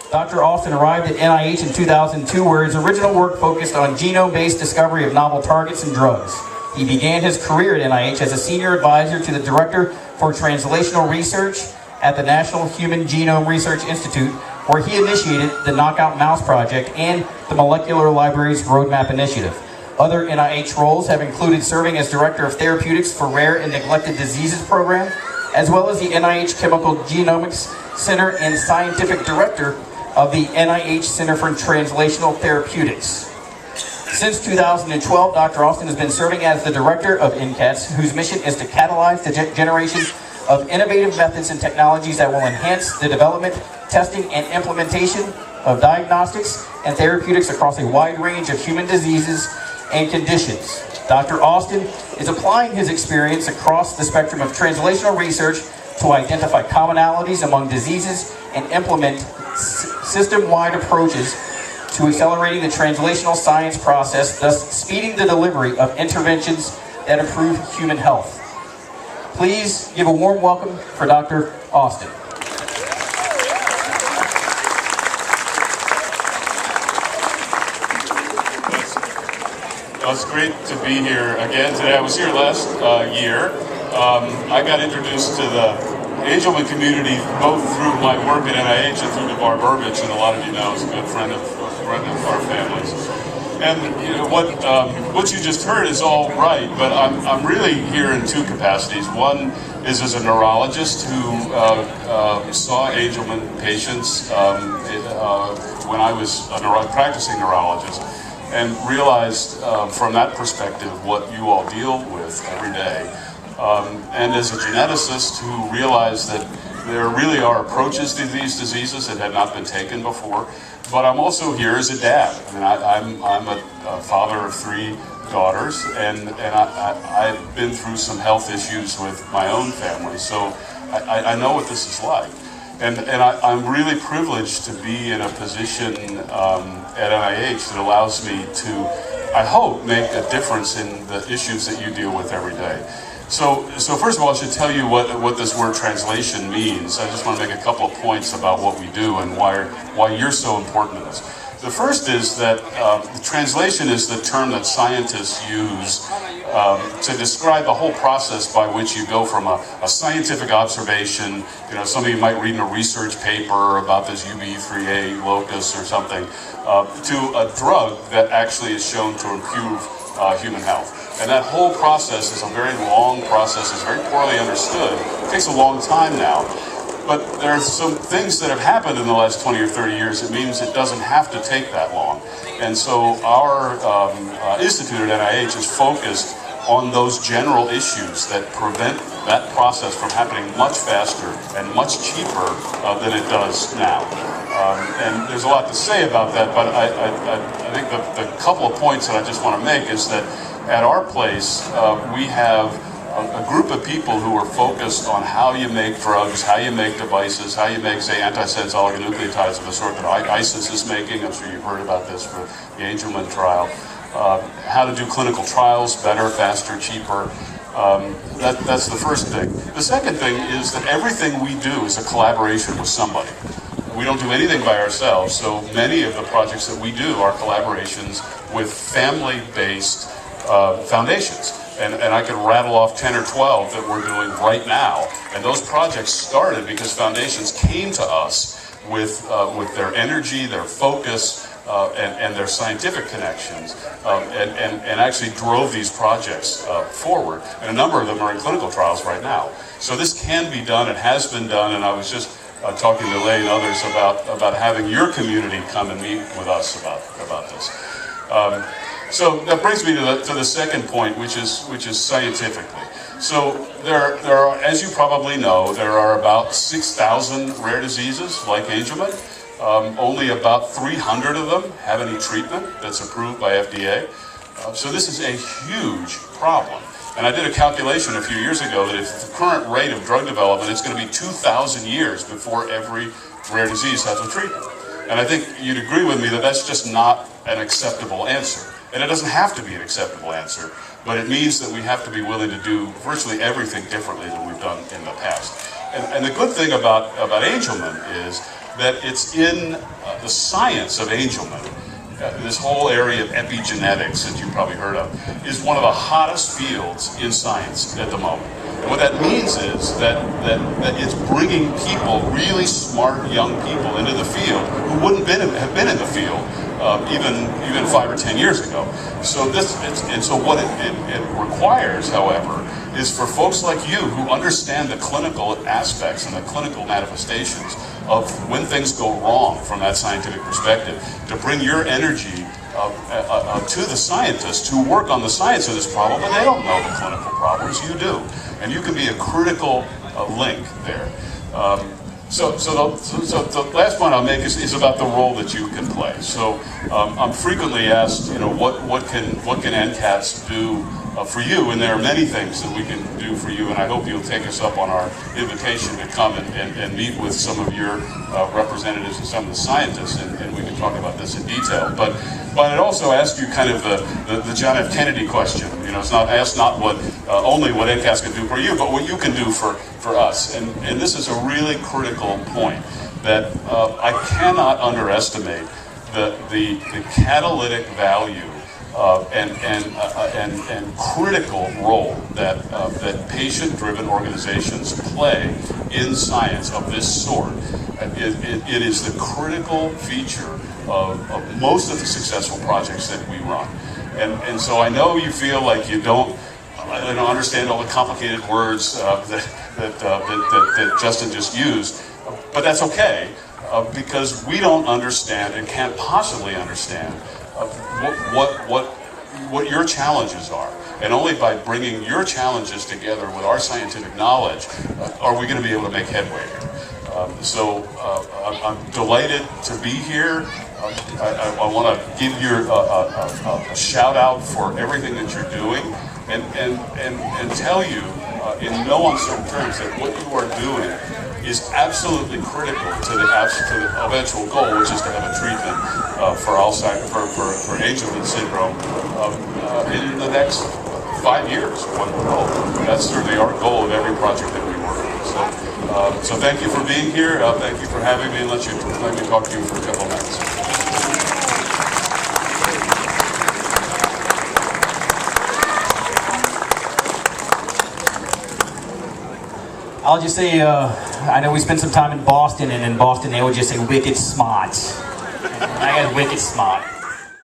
Dr. Austin arrived at NIH in 2002, where his original work focused on genome-based discovery of novel targets and drugs. He began his career at NIH as a senior advisor to the Director for Translational Research at the National Human Genome Research Institute, where he initiated the Knockout Mouse Project and the Molecular Libraries Roadmap Initiative. Other NIH roles have included serving as Director of Therapeutics for Rare and Neglected Diseases Program, as well as the NIH Chemical Genomics Center and Scientific Director of the NIH Center for Translational Therapeutics. Since 2012, Dr. Austin has been serving as the Director of NCATS, whose mission is to catalyze the generation of innovative methods and technologies that will enhance the development, testing, and implementation of diagnostics and therapeutics across a wide range of human diseases and conditions. Dr. Austin is applying his experience across the spectrum of translational research to identify commonalities among diseases and implement system-wide approaches to accelerating the translational science process, thus speeding the delivery of interventions that improve human health. Please give a warm welcome for Dr. Austin. Well, it's great to be here again today. I was here last year. I got introduced to the Angelman community both through my work at NIH and through DeVar Burbidge, and a lot of you know is a good friend of our families. And you know what you just heard is all right, but I'm really here in two capacities. One is as a neurologist who saw Angelman patients when I was a practicing neurologist, and realized from that perspective what you all deal with every day. And as a geneticist who realized that there really are approaches to these diseases that had not been taken before. But I'm also here as a dad. I mean, I'm a father of 3 daughters, and I've been through some health issues with my own family, so I know what this is like. And I'm really privileged to be in a position at NIH that allows me to, I hope, make a difference in the issues that you deal with every day. So first of all, I should tell you what this word translation means. I just want to make a couple of points about what we do and why you're so important to this. The first is that translation is the term that scientists use to describe the whole process by which you go from a scientific observation, you know, something you might read in a research paper about this UB3A locus or something, to a drug that actually is shown to improve human health. And that whole process is a very long process. It's very poorly understood. It takes a long time now. But there are some things that have happened in the last 20 or 30 years. It means it doesn't have to take that long. And so our institute at NIH is focused on those general issues that prevent that process from happening much faster and much cheaper than it does now. And there's a lot to say about that, but I think the couple of points that I just want to make is that at our place, we have a group of people who are focused on how you make drugs, how you make devices, how you make, say, antisense oligonucleotides of the sort that ISIS is making. I'm sure you've heard about this for the Angelman trial. How to do clinical trials better, faster, cheaper. That's the first thing. The second thing is that everything we do is a collaboration with somebody. We don't do anything by ourselves, so many of the projects that we do are collaborations with family-based foundations. And I could rattle off 10 or 12 that we're doing right now. And those projects started because foundations came to us with their energy, their focus, and their scientific connections, and actually drove these projects forward. And a number of them are in clinical trials right now. So this can be done, it has been done, and I was just talking to Lay and others about having your community come and meet with us about this. So that brings me to the second point, which is scientifically. So there are, as you probably know, there are about 6,000 rare diseases like Angelman. Only about 300 of them have any treatment that's approved by FDA. So this is a huge problem. And I did a calculation a few years ago that if the current rate of drug development, it's going to be 2,000 years before every rare disease has a treatment. And I think you'd agree with me that that's just not an acceptable answer. And it doesn't have to be an acceptable answer, but it means that we have to be willing to do virtually everything differently than we've done in the past. And the good thing about Angelman is that it's in the science of Angelman. This whole area of epigenetics that you've probably heard of is one of the hottest fields in science at the moment. And what that means is that it's bringing people, really smart young people, into the field who wouldn't have been in the field even 5 or 10 years ago. So what it requires, however, is for folks like you who understand the clinical aspects and the clinical manifestations of when things go wrong from that scientific perspective, to bring your energy to the scientists who work on the science of this problem, but they don't know the clinical problems. You do, and you can be a critical link there. So the last point I'll make is about the role that you can play. So I'm frequently asked, what can NCATS do for you, and there are many things that we can do for you, and I hope you'll take us up on our invitation to come and meet with some of your representatives and some of the scientists, and we can talk about this in detail. But I'd also ask you kind of the John F. Kennedy question. It's not only what NCATS can do for you, but what you can do for us. And this is a really critical point that I cannot underestimate the catalytic value and critical role that patient-driven organizations play in science of this sort. It is the critical feature of most of the successful projects that we run. And so I know you feel like you don't understand all the complicated words that Justin just used, but that's okay, because we don't understand and can't possibly understand what your challenges are. And only by bringing your challenges together with our scientific knowledge are we going to be able to make headway here. I'm delighted to be here. I want to give you a shout out for everything that you're doing, and tell you in no uncertain terms that what you are doing is absolutely critical to the eventual goal, which is to have a treatment for Alzheimer's, for Angelman syndrome in the next 5 years. One would hope. That's certainly our goal of every project that we work on. So thank you for being here. Thank you for having me, and let me talk to you for a couple of minutes. I'll just say, I know we spent some time in Boston, and in Boston they would just say wicked smart. I got wicked smart.